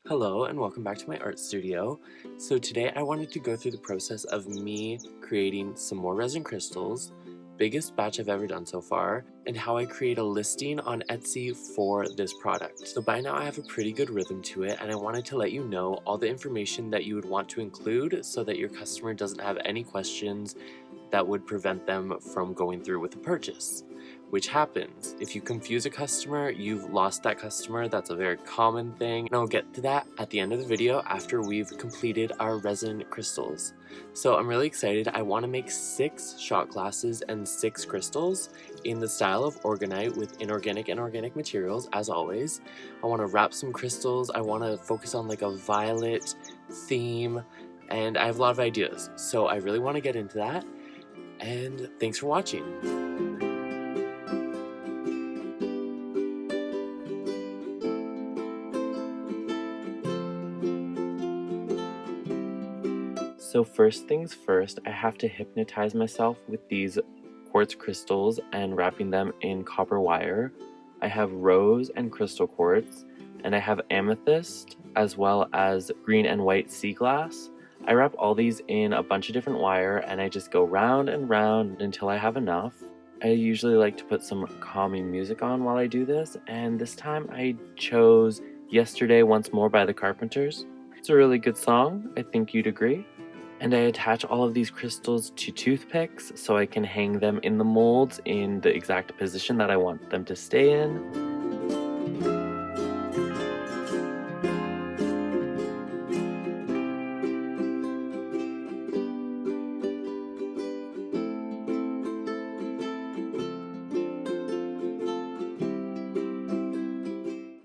Hello and welcome back to my art studio. So today I wanted to go through the process of me creating some more resin crystals, biggest batch I've ever done so far, and how I create a listing on Etsy for this product. So by now I have a pretty good rhythm to it, and I wanted to let you know all the information that you would want to include so that your customer doesn't have any questions that would prevent them from going through with the purchase. Which happens. If you confuse a customer, you've lost that customer. That's a very common thing. And I'll get to that at the end of the video after we've completed our resin crystals. So I'm really excited. I want to make 6 shot glasses and 6 crystals in the style of orgonite with inorganic and organic materials, as always. I want to wrap some crystals. I want to focus on like a violet theme, and I have a lot of ideas. So I really want to get into that. And thanks for watching. So first things first, I have to hypnotize myself with these quartz crystals and wrapping them in copper wire. I have rose and crystal quartz, and I have amethyst as well as green and white sea glass. I wrap all these in a bunch of different wire and I just go round and round until I have enough. I usually like to put some calming music on while I do this, and this time I chose Yesterday Once More by the Carpenters. It's a really good song, I think you'd agree. And I attach all of these crystals to toothpicks so I can hang them in the molds in the exact position that I want them to stay in.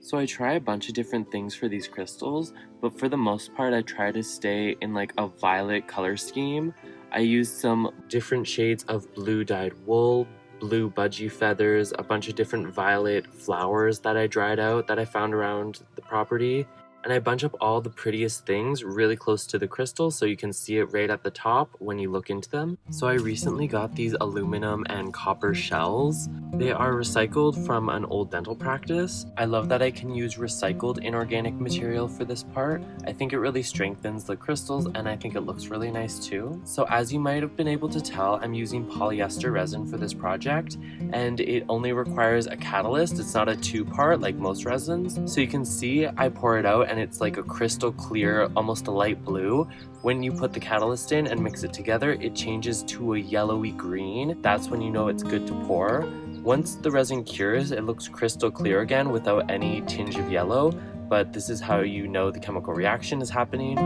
So I try a bunch of different things for these crystals, but for the most part I try to stay in like a violet color scheme. I use some different shades of blue dyed wool, blue budgie feathers, a bunch of different violet flowers that I dried out that I found around the property. And I bunch up all the prettiest things really close to the crystal so you can see it right at the top when you look into them. So I recently got these aluminum and copper shells. They are recycled from an old dental practice. I love that I can use recycled inorganic material for this part. I think it really strengthens the crystals and I think it looks really nice too. So as you might have been able to tell, I'm using polyester resin for this project, and it only requires a catalyst. It's not a 2-part like most resins. So you can see I pour it out and it's like a crystal clear, almost a light blue. When you put the catalyst in and mix it together, it changes to a yellowy green. That's when you know it's good to pour. Once the resin cures, it looks crystal clear again without any tinge of yellow, but this is how you know the chemical reaction is happening.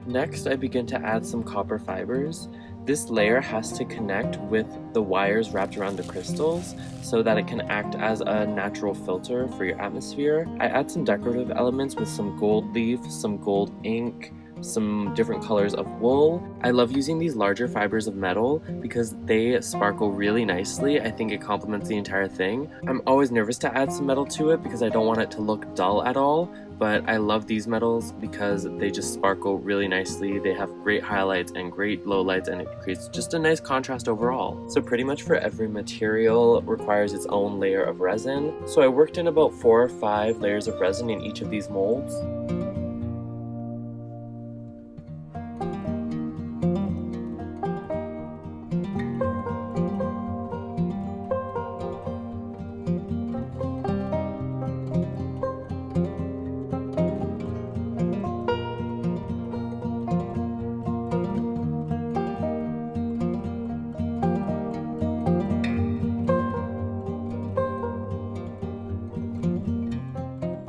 Next, I begin to add some copper fibers. This layer has to connect with the wires wrapped around the crystals so that it can act as a natural filter for your atmosphere. I add some decorative elements with some gold leaf, some gold ink, some different colors of wool. I love using these larger fibers of metal because they sparkle really nicely. I think it complements the entire thing. I'm always nervous to add some metal to it because I don't want it to look dull at all, but I love these metals because they just sparkle really nicely. They have great highlights and great lowlights, and it creates just a nice contrast overall. So pretty much for every material requires its own layer of resin. So I worked in about 4 or 5 layers of resin in each of these molds.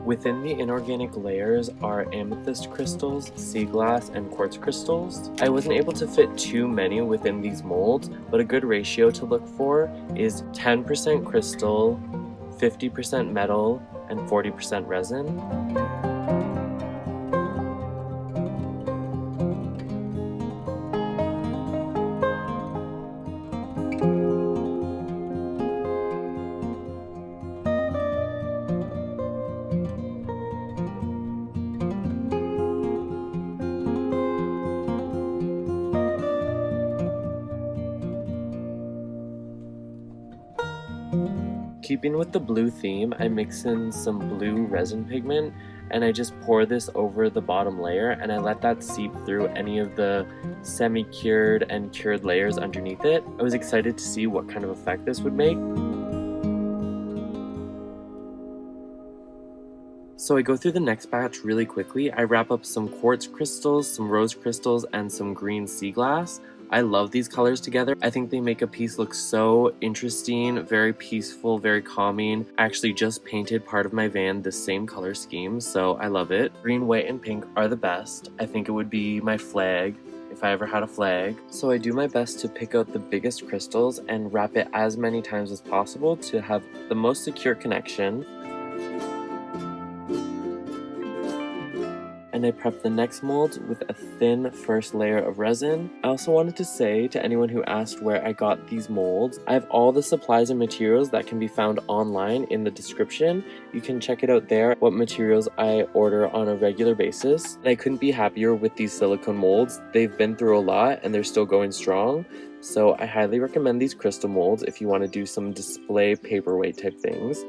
Within the inorganic layers are amethyst crystals, sea glass, and quartz crystals. I wasn't able to fit too many within these molds, but a good ratio to look for is 10% crystal, 50% metal, and 40% resin. keeping with the blue theme, I mix in some blue resin pigment and I just pour this over the bottom layer and I let that seep through any of the semi-cured and cured layers underneath it. I was excited to see what kind of effect this would make. So I go through the next batch really quickly. I wrap up some quartz crystals, some rose crystals, and some green sea glass. I love these colors together. I think they make a piece look so interesting, very peaceful, very calming. I actually just painted part of my van the same color scheme, so I love it. Green, white, and pink are the best. I think it would be my flag if I ever had a flag. So I do my best to pick out the biggest crystals and wrap it as many times as possible to have the most secure connection. And I prep the next mold with a thin first layer of resin. I also wanted to say to anyone who asked where I got these molds, I have all the supplies and materials that can be found online in the description. You can check it out there, what materials I order on a regular basis. And I couldn't be happier with these silicone molds. They've been through a lot and they're still going strong. So I highly recommend these crystal molds if you want to do some display paperweight type things.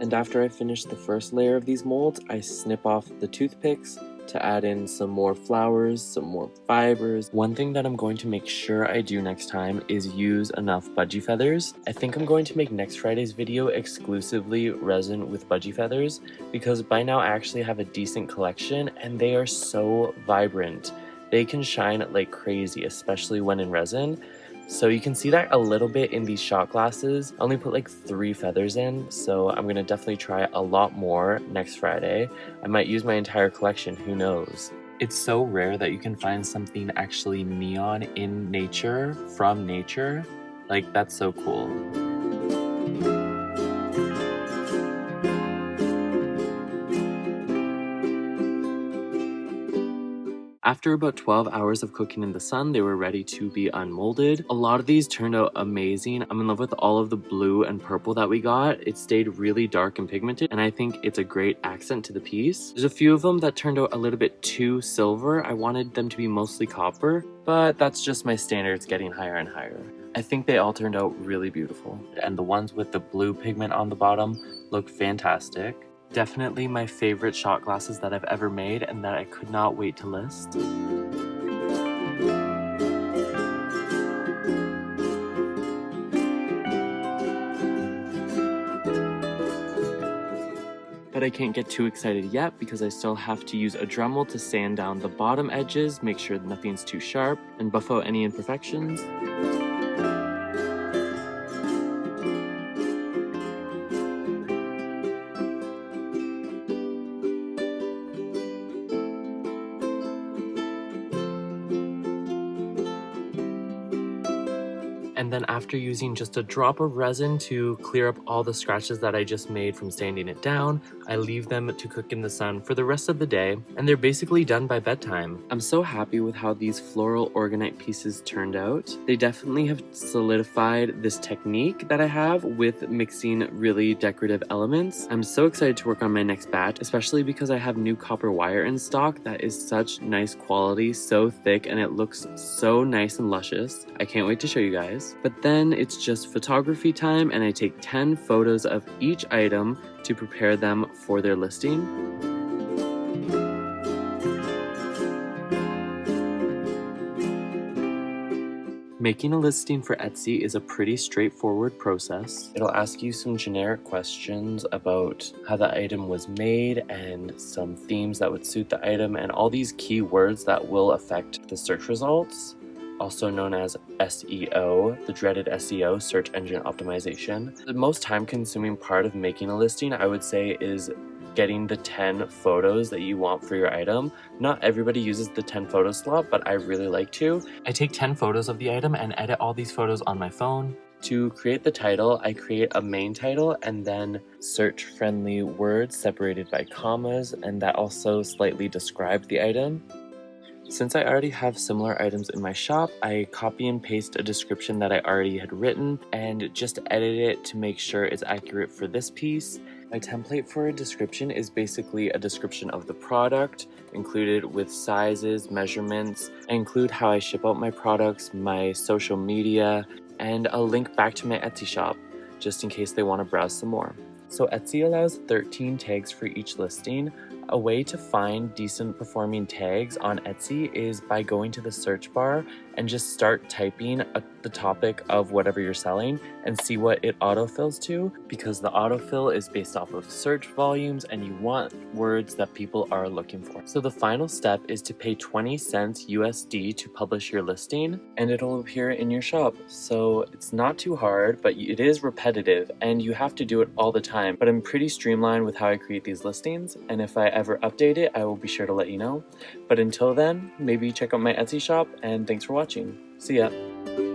And after I finish the first layer of these molds, I snip off the toothpicks to add in some more flowers, some more fibers. One thing that I'm going to make sure I do next time is use enough budgie feathers. I think I'm going to make next Friday's video exclusively resin with budgie feathers because by now I actually have a decent collection and they are so vibrant. They can shine like crazy, especially when in resin. So you can see that a little bit in these shot glasses. I only put like 3 feathers in, so I'm gonna definitely try a lot more next Friday. I might use my entire collection, who knows? It's so rare that you can find something actually neon in nature, from nature. Like, that's so cool. After about 12 hours of cooking in the sun, they were ready to be unmolded. A lot of these turned out amazing. I'm in love with all of the blue and purple that we got. It stayed really dark and pigmented, and I think it's a great accent to the piece. There's a few of them that turned out a little bit too silver. I wanted them to be mostly copper, but that's just my standards getting higher and higher. I think they all turned out really beautiful. And the ones with the blue pigment on the bottom look fantastic. Definitely my favorite shot glasses that I've ever made and that I could not wait to list. But I can't get too excited yet because I still have to use a Dremel to sand down the bottom edges, make sure nothing's too sharp, and buff out any imperfections. And then after using just a drop of resin to clear up all the scratches that I just made from sanding it down, I leave them to cook in the sun for the rest of the day, and they're basically done by bedtime. I'm so happy with how these floral orgonite pieces turned out. They definitely have solidified this technique that I have with mixing really decorative elements. I'm so excited to work on my next batch, especially because I have new copper wire in stock that is such nice quality, so thick, and it looks so nice and luscious. I can't wait to show you guys. But then it's just photography time and I take 10 photos of each item to prepare them for their listing. Making a listing for Etsy is a pretty straightforward process. It'll ask you some generic questions about how the item was made and some themes that would suit the item and all these keywords that will affect the search results, also known as SEO, the dreaded SEO, search engine optimization. The most time-consuming part of making a listing, I would say, is getting the 10 photos that you want for your item. Not everybody uses the 10 photo slot, but I really like to. I take 10 photos of the item and edit all these photos on my phone. To create the title, I create a main title and then search-friendly words separated by commas, and that also slightly described the item. Since I already have similar items in my shop, I copy and paste a description that I already had written and just edit it to make sure it's accurate for this piece. My template for a description is basically a description of the product, included with sizes, measurements. I include how I ship out my products, my social media, and a link back to my Etsy shop, just in case they want to browse some more. So Etsy allows 13 tags for each listing. A way to find decent performing tags on Etsy is by going to the search bar and just start typing the topic of whatever you're selling and see what it autofills to, because the autofill is based off of search volumes and you want words that people are looking for. So the final step is to pay 20 cents USD to publish your listing and it'll appear in your shop. So it's not too hard, but it is repetitive and you have to do it all the time. But I'm pretty streamlined with how I create these listings, and if I ever update it, I will be sure to let you know. But until then, maybe check out my Etsy shop, and thanks for watching. See ya!